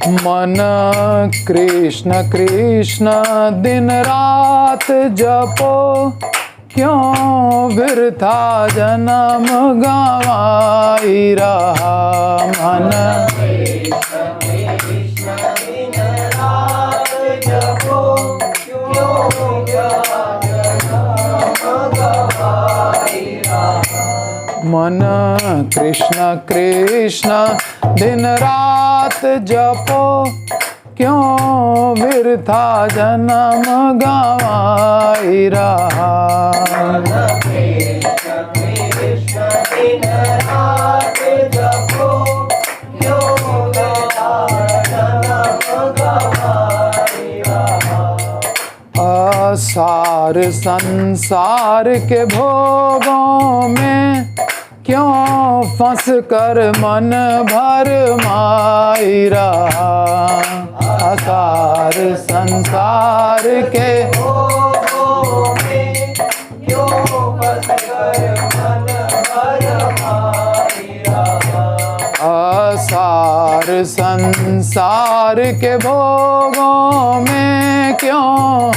मन कृष्ण कृष्ण दिन रात जपो, क्यों वृथा जन्म गंवाई रहा। मन कृष्ण कृष्ण दिन रात जपो, क्यों वृथा जन्म गंवाई रहा। मन कृष्ण कृष्ण दिन रात जपो, क्यों वृथा जन्म गंवाई रहा। कृष्ण कृष्ण दिन रात जपो, क्यों वृथा जन्म गंवाई रहा। असार संसार के भोगों में, क्यों फंस कर मन भर माई रहा। असार संसार के भोगों में, क्यों फंस कर मन भर माई रहा। असार संसार के भोगों में, क्यों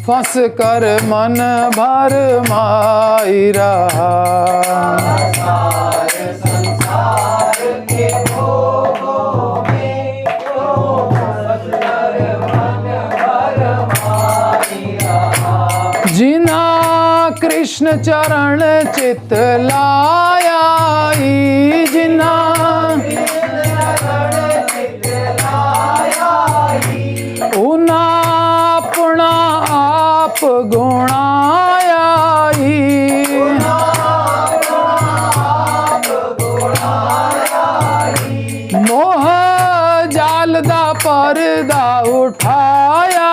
फंस कर मन भर माई रहा। असार संसार के भोगों में, क्यों फंस कर मन भर माई रहा। जिना कृष्ण चरण चित लाया, जिना उना अपना आप गुणाया। मोह जाल दा पर्दा उठाया।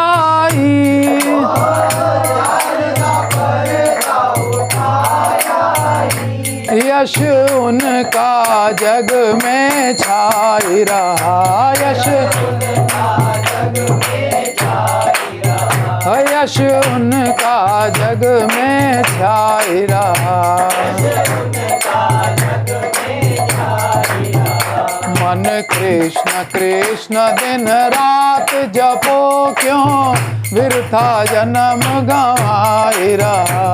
यश उनका जग में छाई रहा। यश यश उनका जग में छाई रहा। मन कृष्ण कृष्ण दिन रात जपो, क्यों वृथा जन्म गंवाई रहा।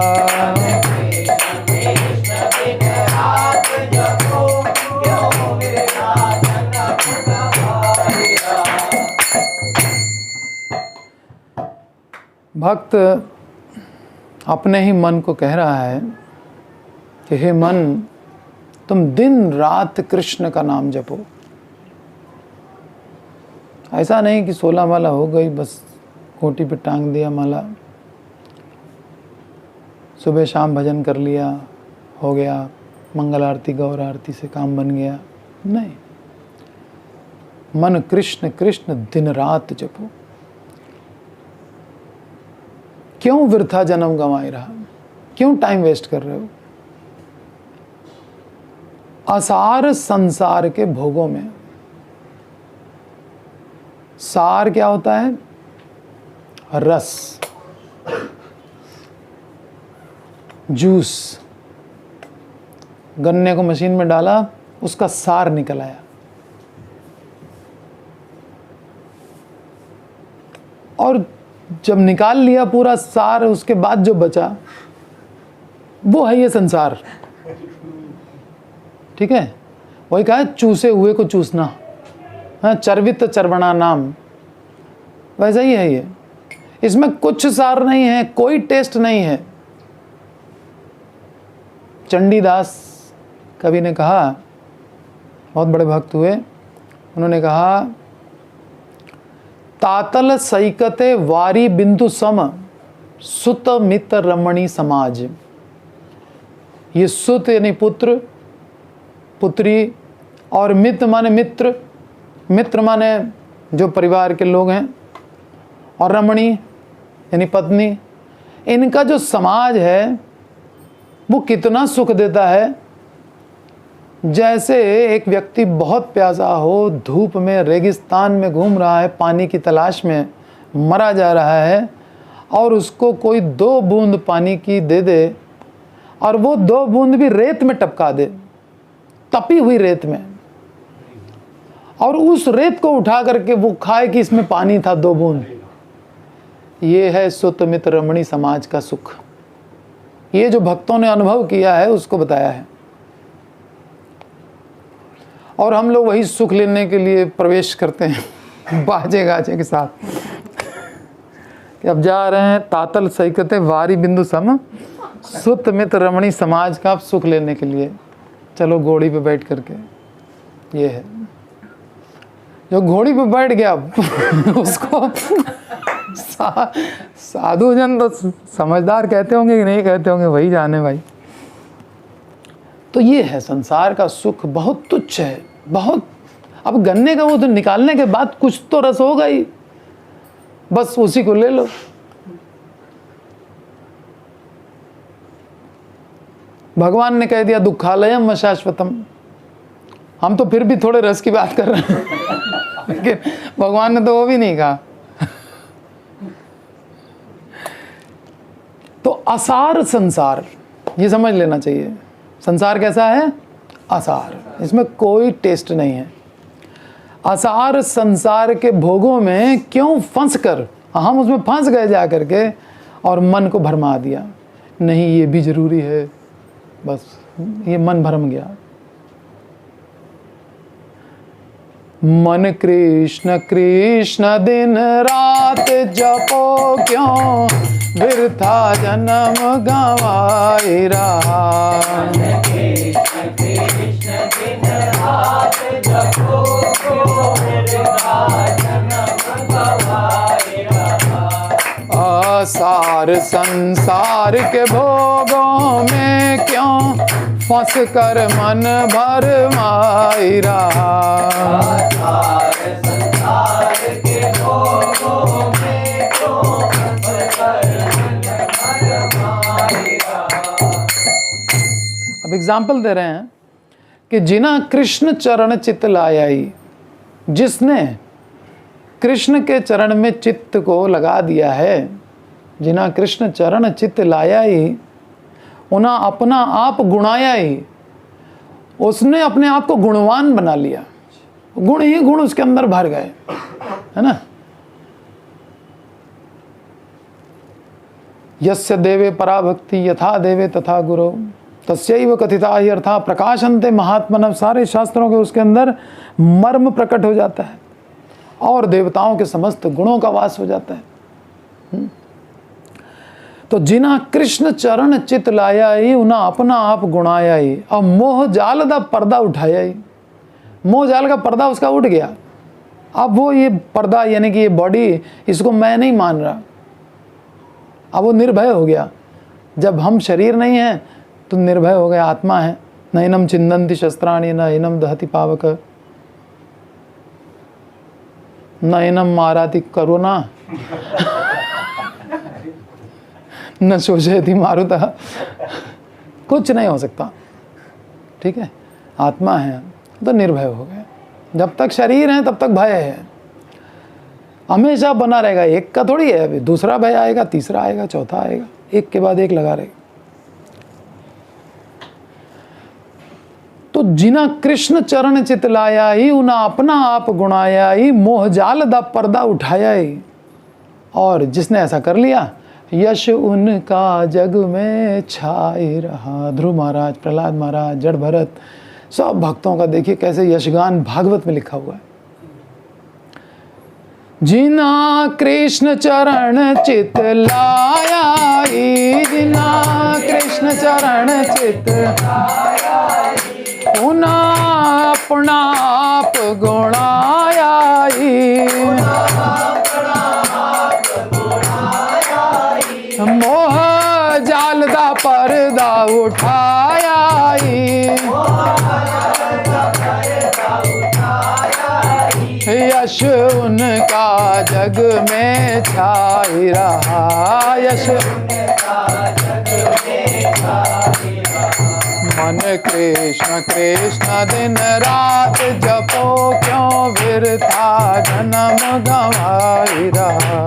भक्त अपने ही मन को कह रहा है कि हे मन, तुम दिन रात कृष्ण का नाम जपो। ऐसा नहीं कि 16 माला हो गई बस कोटी पे टांग दिया माला, सुबह शाम भजन कर लिया, हो गया, मंगल आरती गौर आरती से काम बन गया। नहीं, मन कृष्ण कृष्ण दिन रात जपो। क्यों वृथा जन्म गंवाई रहा, क्यों टाइम वेस्ट कर रहे हो। असार संसार के भोगों में, सार क्या होता है? रस, जूस। गन्ने को मशीन में डाला, उसका सार निकल आया। और जब निकाल लिया पूरा सार, उसके बाद जो बचा वो है ये संसार। ठीक है, वही कहा है, चूसे हुए को चूसना, हाँ, चर्वित चर्वणा नाम। वैसा ही है ये, इसमें कुछ सार नहीं है, कोई टेस्ट नहीं है। चंडीदास कवि ने कहा, बहुत बड़े भक्त हुए, उन्होंने कहा, तातल सैकते वारी बिंदु सम, सुत मित रमणी समाज। ये सुत यानी पुत्र, पुत्री, और मित माने मित्र, मित्र माने जो परिवार के लोग हैं, और रमणी यानी पत्नी। इनका जो समाज है वो कितना सुख देता है। जैसे एक व्यक्ति बहुत प्यासा हो, धूप में रेगिस्तान में घूम रहा है, पानी की तलाश में मरा जा रहा है, और उसको कोई 2 बूंद पानी की दे दे, और वो 2 बूंद भी रेत में टपका दे, तपी हुई रेत में, और उस रेत को उठा करके वो खाए कि इसमें पानी था 2 बूंद। ये है सुत मित रमणी समाज का सुख। ये जो भक्तों ने अनुभव किया है उसको बताया है, और हम लोग वही सुख लेने के लिए प्रवेश करते हैं बाजे गाजे के साथ कि अब जा रहे हैं तातल सैकते वारी बिंदु सम सुत मित रमणी समाज का सुख लेने के लिए। चलो घोड़ी पे बैठ करके, ये है जो घोड़ी पे बैठ गया उसको साधु जन तो समझदार कहते होंगे कि नहीं कहते होंगे, वही जाने भाई। तो ये है संसार का सुख, बहुत तुच्छ है, बहुत। अब गन्ने का वो तो निकालने के बाद कुछ तो रस होगा ही, बस उसी को ले लो। भगवान ने कह दिया दुखालयम शाश्वतम। हम तो फिर भी थोड़े रस की बात कर रहे हैं लेकिन भगवान ने तो वो भी नहीं कहा। तो असार संसार, ये समझ लेना चाहिए। संसार कैसा है? असार, इसमें कोई टेस्ट नहीं है। असार संसार के भोगों में क्यों फंस कर हम उसमें फंस गए जा करके, और मन को भरमा दिया। नहीं ये भी जरूरी है, बस ये मन भरम गया। मन कृष्ण कृष्ण दिन रात जपो क्यों, वृथा जन्म गंवाई रहा। कृष्ण कृष्ण दिन रात जपो क्यों, वृथा जन्म गंवाई रहा। असार संसार के भोगों में क्यों फंस कर मन भरमाई रहा। असार संसार के भोगों में क्यों फंस कर मन भरमाई रहा। अब एग्जाम्पल दे रहे हैं कि जिना कृष्ण चरण चित्त लायाई, जिसने कृष्ण के चरण में चित्त को लगा दिया है, जिना कृष्ण चरण चित्त लायाई, उना अपना आप गुणायाई, उसने अपने आप को गुणवान बना लिया। गुण ही गुण उसके अंदर भर गए, है ना। यस्य देवे पराभक्ति यथा देवे तथा गुरु तस्यैव कथिता ही अर्था प्रकाशन्ते महात्मनः। सारे शास्त्रों के उसके अंदर मर्म प्रकट हो जाता है और देवताओं के समस्त गुणों का वास हो जाता है। तो जिना कृष्ण चरण चित लाया ही, उना अपना आप गुणाया ही, और मोह जाल दा पर्दा उठाया ही। मोह जाल का पर्दा उसका उठ गया। अब वो ये पर्दा यानी कि ये बॉडी, इसको मैं नहीं मान रहा। अब वो निर्भय हो गया। जब हम शरीर नहीं हैं तो निर्भय हो गया, आत्मा है। नैनम चिंदन्ति शस्त्राणि नैनम दहति पावक, नैनम माराति करुणा न शोषयति मारुतः। कुछ नहीं हो सकता, ठीक है। आत्मा है तो निर्भय हो गए। जब तक शरीर है तब तक भय है, हमेशा बना रहेगा। एक का थोड़ी है, अभी दूसरा भय आएगा, तीसरा आएगा, चौथा आएगा, एक के बाद एक लगा रहेगा। तो जिना कृष्ण चरण चित लाया ही, उना अपना आप गुणाया ही, मोह जाल दा पर्दा उठाया ही। और जिसने ऐसा कर लिया, यश उनका जग में छाई रहा। ध्रुव महाराज, प्रहलाद महाराज, जड़ भरत, सब भक्तों का देखिए कैसे यशगान भागवत में लिखा हुआ है। जिना कृष्ण चरण चित लाया ही, जिना कृष्ण चरण चित उना अपना आप गुणाया ही। मोह जाल दा पर्दा उठाया ही, यश उनका जग में छाई रहा। यश मन कृष्ण कृष्ण दिन रात जपो क्यों, वृथा जन्म गंवाई रहा।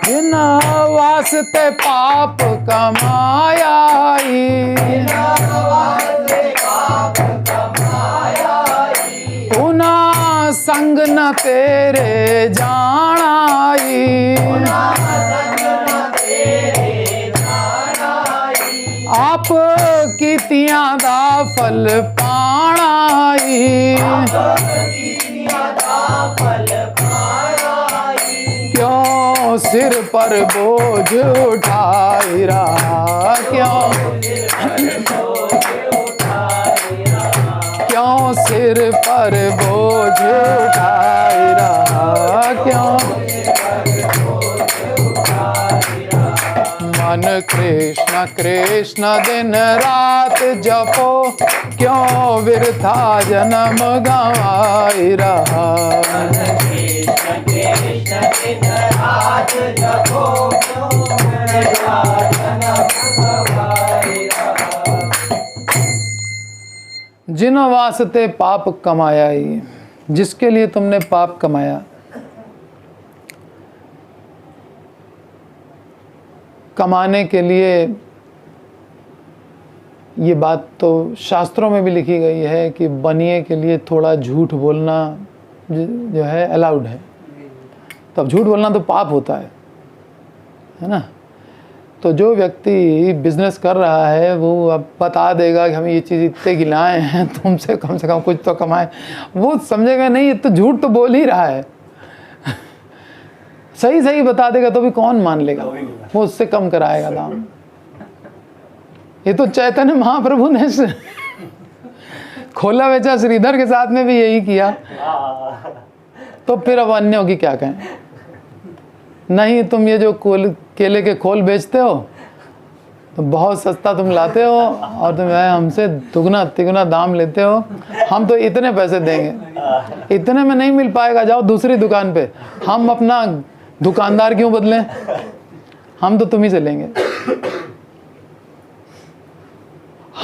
बिना वास वास्ते पाप कमायाई, पुनः संग न तेरे जानाई, आप कीतियां दा फल पाणाई, क्यों सिर पर बोझ उठाई रहा, क्यों सिर पर बोझ उठाई रहा, क्यों मन कृष्ण कृष्ण दिन रात जपो, क्यों वृथा जन्म गंवाई रहा, जिन वास्ते पाप कमाया ही, जिसके लिए तुमने पाप कमाया, कमाने के लिए, ये बात तो शास्त्रों में भी लिखी गई है कि बनिए के लिए थोड़ा झूठ बोलना जो है अलाउड है। तो अब झूठ बोलना तो पाप होता है ना। तो जो व्यक्ति बिजनेस कर रहा है वो अब बता देगा कि हम ये चीज़ इतने की लाए हैं, तुमसे कम से कम कुछ तो कमाए, वो समझेगा नहीं ये तो झूठ तो बोल ही रहा है। सही सही बता देगा तो भी कौन मान लेगा, वो उससे कम कराएगा दाम। ये तो चैतन्य महाप्रभु ने खोला बेचा श्रीधर के साथ में भी यही किया, तो फिर अब अन्यों की क्या कहें। नहीं, तुम ये जो केले के खोल बेचते हो तो बहुत सस्ता तुम लाते हो और तुम हमसे दुगना तिगुना दाम लेते हो, हम तो इतने पैसे देंगे, इतने में नहीं मिल पाएगा, जाओ दूसरी दुकान पे। हम अपना दुकानदार क्यों बदलें, हम तो तुम ही से लेंगे,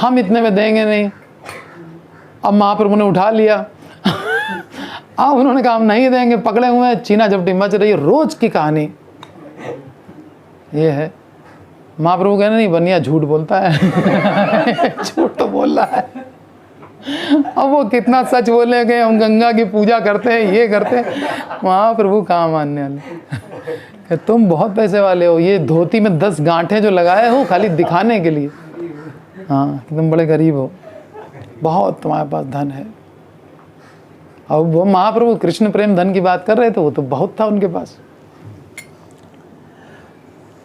हम इतने में देंगे नहीं। अब महाप्रभु ने उठा लिया, अब उन्होंने कहा हम नहीं देंगे, पकड़े हुए हैं, चीना झपटी मच रही है, रोज की कहानी ये है। महाप्रभु कहने नहीं, बनिया झूठ बोलता है झूठ तो बोल रहा है। अब वो कितना सच बोले कि हम गंगा की पूजा करते हैं, ये करते हैं, महाप्रभु कहाँ मानने वाले। तुम बहुत पैसे वाले हो, ये धोती में 10 गांठें जो लगाए हो खाली दिखाने के लिए, हाँ तुम बड़े गरीब हो, बहुत तुम्हारे पास धन है। अब वो महाप्रभु कृष्ण प्रेम धन की बात कर रहे थे, वो तो बहुत था उनके पास।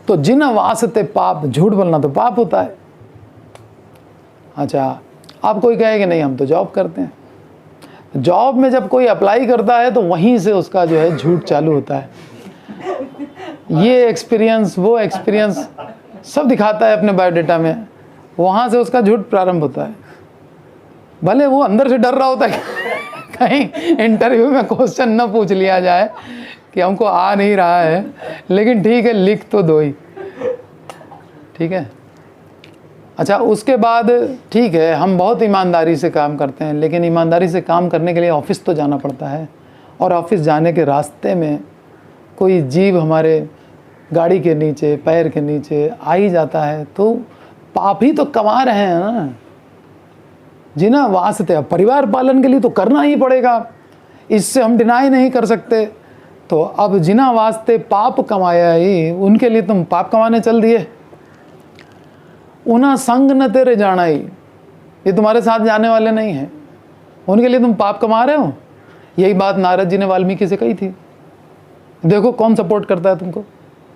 तो जिन वास्ते पाप, झूठ बोलना तो पाप होता है। अच्छा, आप कोई कहे कि नहीं हम तो जॉब करते हैं, जॉब में जब कोई अप्लाई करता है तो वहीं से उसका जो है झूठ चालू होता है। ये एक्सपीरियंस वो एक्सपीरियंस सब दिखाता है अपने बायोडाटा में, वहाँ से उसका झूठ प्रारंभ होता है। भले वो अंदर से डर रहा होता है कहीं इंटरव्यू में क्वेश्चन न पूछ लिया जाए कि हमको आ नहीं रहा है, लेकिन ठीक है लिख तो दो ही, ठीक है। अच्छा, उसके बाद ठीक है हम बहुत ईमानदारी से काम करते हैं, लेकिन ईमानदारी से काम करने के लिए ऑफिस तो जाना पड़ता है, और ऑफिस जाने के रास्ते में कोई जीव हमारे गाड़ी के नीचे, पैर के नीचे आ ही जाता है, तो पाप ही तो कमा रहे हैं ना। जिना वास्ते परिवार पालन के लिए तो करना ही पड़ेगा, इससे हम डिनाई नहीं कर सकते। तो अब जिना वास्ते पाप कमाया ही, उनके लिए तुम पाप कमाने चल दिए। उना संग न तेरे जाना ही, ये तुम्हारे साथ जाने वाले नहीं हैं, उनके लिए तुम पाप कमा रहे हो। यही बात नारद जी ने वाल्मीकि से कही थी। देखो कौन सपोर्ट करता है तुमको,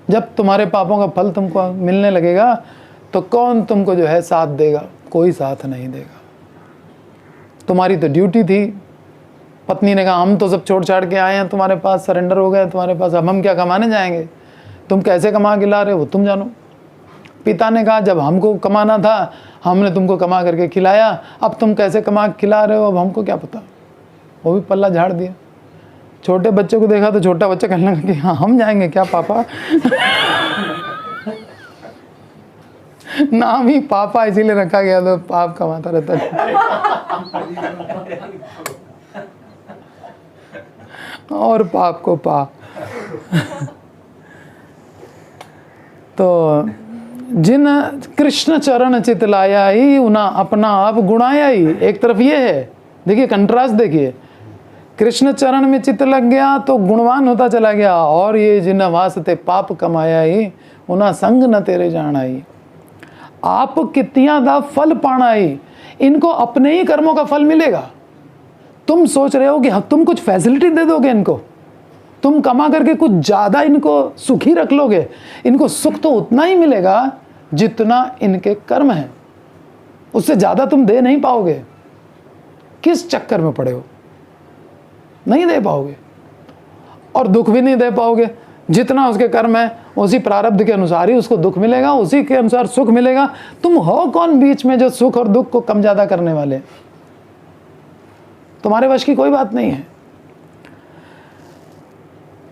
जब तुम्हारे पापों का फल तुमको मिलने लगेगा तो कौन तुमको जो है साथ देगा, कोई साथ नहीं देगा। तुम्हारी तो ड्यूटी थी। पत्नी ने कहा हम तो सब छोड़ छाड़ के आए हैं तुम्हारे पास, सरेंडर हो गए तुम्हारे पास, अब हम क्या कमाने जाएंगे, तुम कैसे कमा के ला रहे हो तुम जानो। पिता ने कहा जब हमको कमाना था हमने तुमको कमा करके खिलाया, अब तुम कैसे कमा के खिला रहे हो अब हमको क्या पता। वो भी पल्ला झाड़ दिया। छोटे बच्चे को देखा तो छोटा बच्चा कहने लगा कि हाँ हम जाएंगे क्या पापा नाम ही पापा इसीलिए रखा गया, तो पाप कमाता रहता है और पाप को पा। तो जिन कृष्ण चरण चित लाया ही उन्हें अपना आप गुणाया ही, एक तरफ ये है, देखिए कंट्रास्ट देखिए, कृष्ण चरण में चित्त लग गया तो गुणवान होता चला गया, और ये जिन वास्ते पाप कमाया ही उन्हें संग न तेरे जाना ही। आप कितियां दा फल पाना ही, इनको अपने ही कर्मों का फल मिलेगा। तुम सोच रहे हो कि तुम कुछ फैसिलिटी दे दोगे इनको, तुम कमा करके कुछ ज़्यादा इनको सुखी रख लोगे, इनको सुख तो उतना ही मिलेगा जितना इनके कर्म हैं, उससे ज़्यादा तुम दे नहीं पाओगे। किस चक्कर में पड़े हो, नहीं दे पाओगे, और दुख भी नहीं दे पाओगे। जितना उसके कर्म है उसी प्रारब्ध के अनुसार ही उसको दुख मिलेगा, उसी के अनुसार सुख मिलेगा। तुम हो कौन बीच में जो सुख और दुख को कम ज़्यादा करने वाले? तुम्हारे वश की कोई बात नहीं है।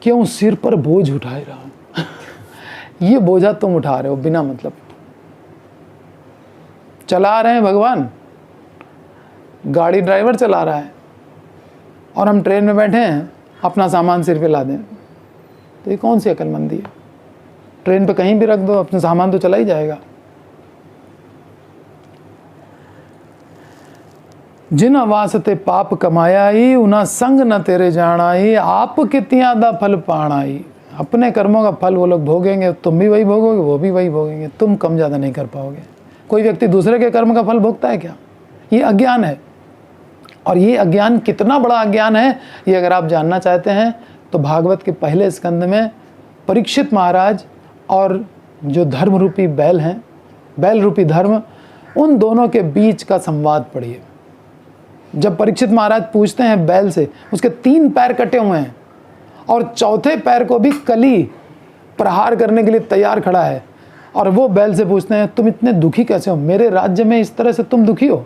क्यों सिर पर बोझ उठाए रहा? ये बोझा तुम उठा रहे हो बिना मतलब। चला रहे हैं भगवान, गाड़ी ड्राइवर चला रहा है और हम ट्रेन में बैठे हैं, अपना सामान सिर पे ला दें, तो ये कौन सी अक्लमंदी है? ट्रेन पे कहीं भी रख दो, अपना सामान तो चला ही जाएगा। जिन वास्ते पाप कमाया ही उन्हें संग न तेरे जाना ही, आप कितियां दा फल पाना ही। अपने कर्मों का फल वो लोग भोगेंगे, तुम भी वही भोगोगे, वो भी वही भोगेंगे, तुम कम ज़्यादा नहीं कर पाओगे। कोई व्यक्ति दूसरे के कर्म का फल भोगता है क्या? ये अज्ञान है। और ये अज्ञान कितना बड़ा अज्ञान है, ये अगर आप जानना चाहते हैं तो भागवत के पहले स्कंद में परीक्षित महाराज और जो धर्म रूपी बैल हैं, बैल रूपी धर्म, उन दोनों के बीच का संवाद पढ़िए। जब परीक्षित महाराज पूछते हैं बैल से, उसके 3 पैर कटे हुए हैं और चौथे पैर को भी कली प्रहार करने के लिए तैयार खड़ा है, और वो बैल से पूछते हैं तुम इतने दुखी कैसे हो? मेरे राज्य में इस तरह से तुम दुखी हो,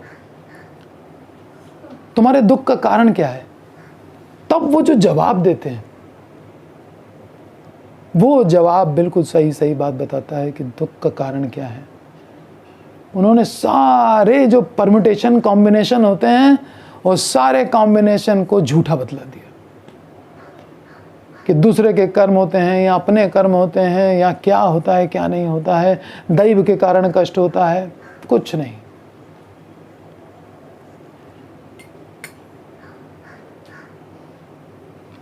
तुम्हारे दुख का कारण क्या है? तब वो जो जवाब देते हैं, वो जवाब बिल्कुल सही बात बताता है कि दुख का कारण क्या है। उन्होंने सारे जो परम्यूटेशन कॉम्बिनेशन होते हैं, वो सारे कॉम्बिनेशन को झूठा बतला दिया कि दूसरे के कर्म होते हैं या अपने कर्म होते हैं, या क्या होता है क्या नहीं होता है, दैव के कारण कष्ट होता है, कुछ नहीं।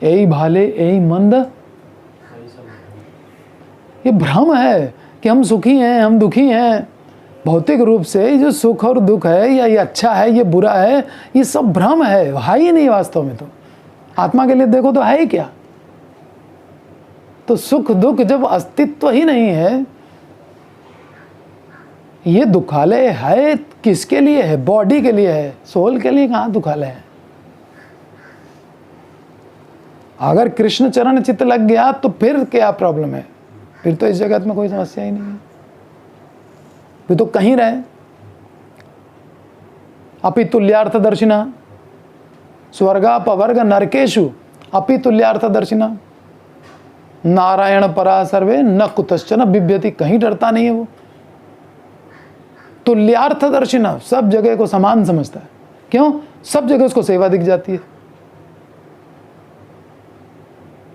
यही भाले यही मंद, ये भ्रम है कि हम सुखी हैं, हम दुखी हैं। भौतिक रूप से ये जो सुख और दुख है, या ये अच्छा है ये बुरा है, ये सब भ्रम है ही नहीं वास्तव में। तो आत्मा के लिए देखो तो है ही क्या? तो सुख दुख जब अस्तित्व ही नहीं है, ये दुखालय है किसके लिए है? बॉडी के लिए है, सोल के लिए कहाँ दुखालय है? अगर कृष्ण चरण चित्त लग गया तो फिर क्या प्रॉब्लम है? फिर तो इस जगत में कोई समस्या ही नहीं है, फिर तो कहीं रहे। अपि तुल्यार्थ दर्शिना स्वर्गापवर्ग नरकेशु अपि तुल्यार्थ दर्शिना नारायण परा सर्वे न कुतश्चन बिभ्यति, कहीं डरता नहीं है वो। तुल्यार्थ दर्शिना, सब जगह को समान समझता है। क्यों? सब जगह उसको सेवा दिख जाती है,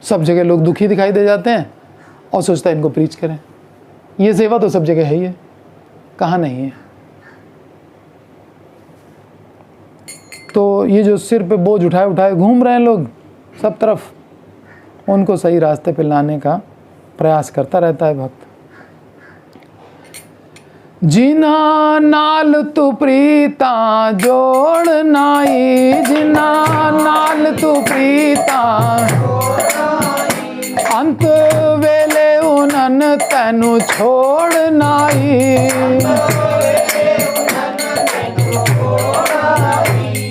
सब जगह लोग दुखी दिखाई दे जाते हैं और सोचता है इनको प्रीच करें। ये सेवा तो सब जगह है ही है, कहाँ नहीं है? तो ये जो सिर पे बोझ उठाए उठाए घूम रहे हैं लोग सब तरफ, उनको सही रास्ते पे लाने का प्रयास करता रहता है भक्त। जिना नाल तू प्रीता जोड़ नाई, जिना नाल तू प्रीता अंत वेले उनन तैनू छोड़ नाई,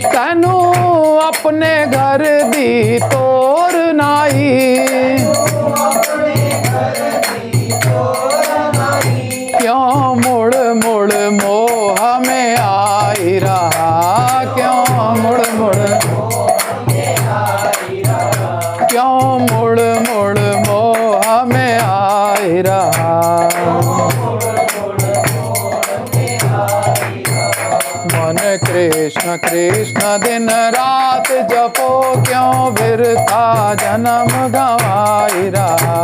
तैनू अपने घर दी तोर नाई, क्यों मुड़ मुड़ मोह में आई रहा, क्यों मुड़ मुड़, क्यों मुड़ मुड़ मोह में आई रहा। मन कृष्ण कृष्ण दिन रात जपो, क्यों बिरथा जन्म गवाई रहा।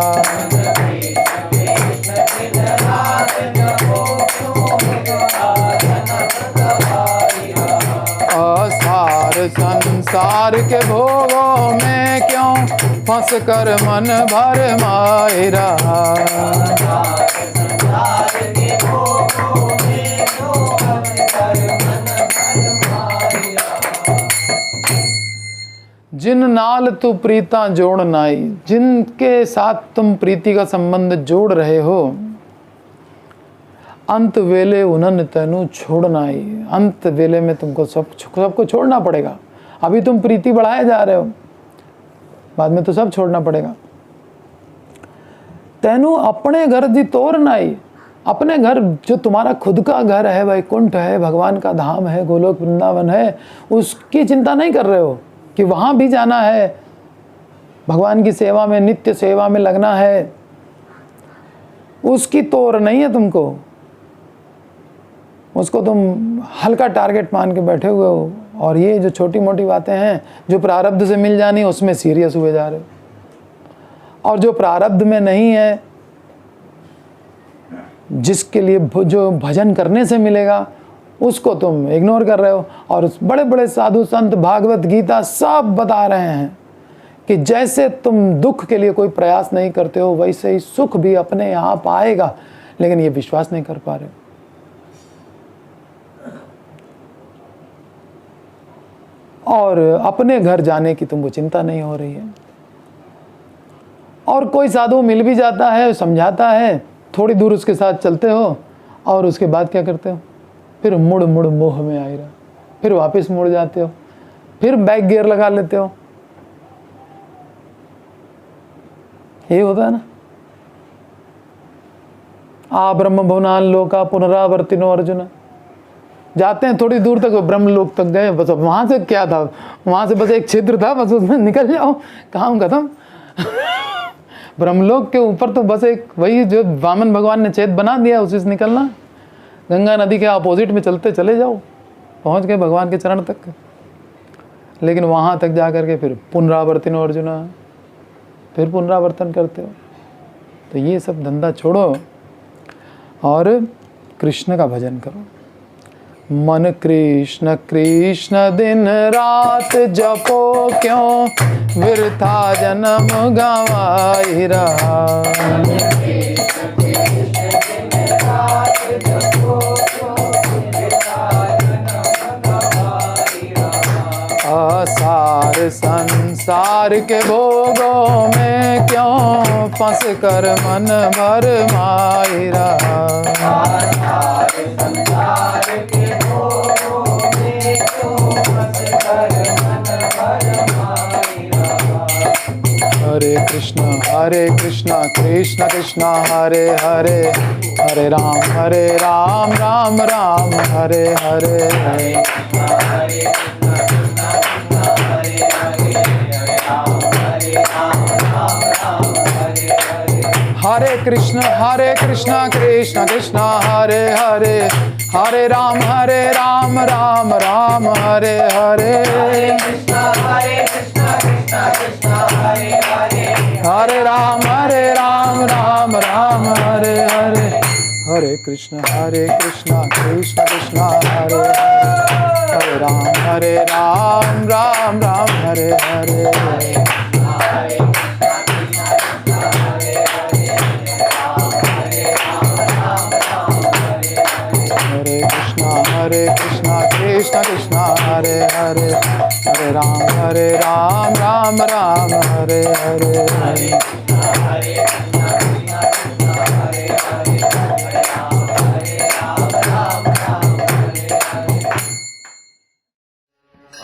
कर मन भर मायरा। संसार के भोगों में जो फंस कर मन भर माया। जिन नाल तू प्रीता जोड़ नाई, जिनके साथ तुम प्रीति का संबंध जोड़ रहे हो, अंत वेले उन्हन तैनू छोड़ना ही। अंत वेले में तुमको सबको छोड़ना पड़ेगा। अभी तुम प्रीति बढ़ाए जा रहे हो, बाद में तो सब छोड़ना पड़ेगा। तैनू अपने घर दी तोड़ना ही। अपने घर जो तुम्हारा खुद का घर है, वैकुंठ है, भगवान का धाम है, गोलोक वृंदावन है, उसकी चिंता नहीं कर रहे हो कि वहां भी जाना है, भगवान की सेवा में, नित्य सेवा में लगना है। उसकी तोड़ नहीं है तुमको, उसको तुम हल्का टारगेट मान के बैठे हुए हो। और ये जो छोटी मोटी बातें हैं जो प्रारब्ध से मिल जानी, उसमें सीरियस हुए जा रहे हो। और जो प्रारब्ध में नहीं है, जिसके लिए जो भजन करने से मिलेगा, उसको तुम इग्नोर कर रहे हो। और बड़े बड़े साधु संत, भागवत गीता सब बता रहे हैं कि जैसे तुम दुख के लिए कोई प्रयास नहीं करते हो, वैसे ही सुख भी अपने आप आएगा, लेकिन ये विश्वास नहीं कर पा रहे हो। और अपने घर जाने की तुमको चिंता नहीं हो रही है। और कोई साधु मिल भी जाता है, समझाता है, थोड़ी दूर उसके साथ चलते हो, और उसके बाद क्या करते हो? फिर मुड़ मुड़ मोह में आई रहा, फिर वापस मुड़ जाते हो, फिर बैक गियर लगा लेते हो। ये होता है ना। आ ब्रह्म भुवनान लोका पुनरावर्तिनो अर्जुन। जाते हैं थोड़ी दूर तक, ब्रह्म लोक तक गए, बस अब वहां से क्या था, वहां से बस एक छिद्र था, बस उसमें निकल जाओ, काम खत्म। ब्रह्मलोक के ऊपर तो बस एक वही जो वामन भगवान ने छेद बना दिया, उसी से निकलना। गंगा नदी के अपोजिट में चलते चले जाओ, पहुंच गए भगवान के चरण तक। लेकिन वहां तक जा करके फिर पुनरावर्तिनो अर्जुना, फिर पुनरावर्तन करते हो। तो ये सब धंधा छोड़ो और कृष्ण का भजन करो। मन कृष्ण कृष्ण दिन रात जपो, क्यों वृथा जन्म गवाई रहा। असार संसार के भोगों में क्यों फंस कर मन भर माई रहा। संसार के भोगों में क्यों फंस कर मन भर माई रहा। हरे कृष्णा कृष्ण कृष्ण हरे हरे, हरे राम राम राम हरे हरे। हरे कृष्ण कृष्ण कृष्ण हरे हरे, हरे राम राम राम हरे हरे। हरे कृष्ण कृष्ण कृष्ण हरे हरे, हरे राम राम राम हरे हरे। हरे कृष्ण कृष्ण कृष्ण हरे हरे, हरे राम राम राम हरे हरे। हरे कृष्णा कृष्ण कृष्ण हरे हरे, हरे Ram Ram Ram Hare Hare.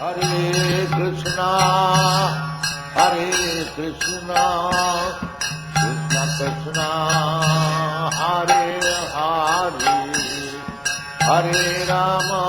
Hare Krishna, Krishna Krishna, Hare Hare, Hare Rama,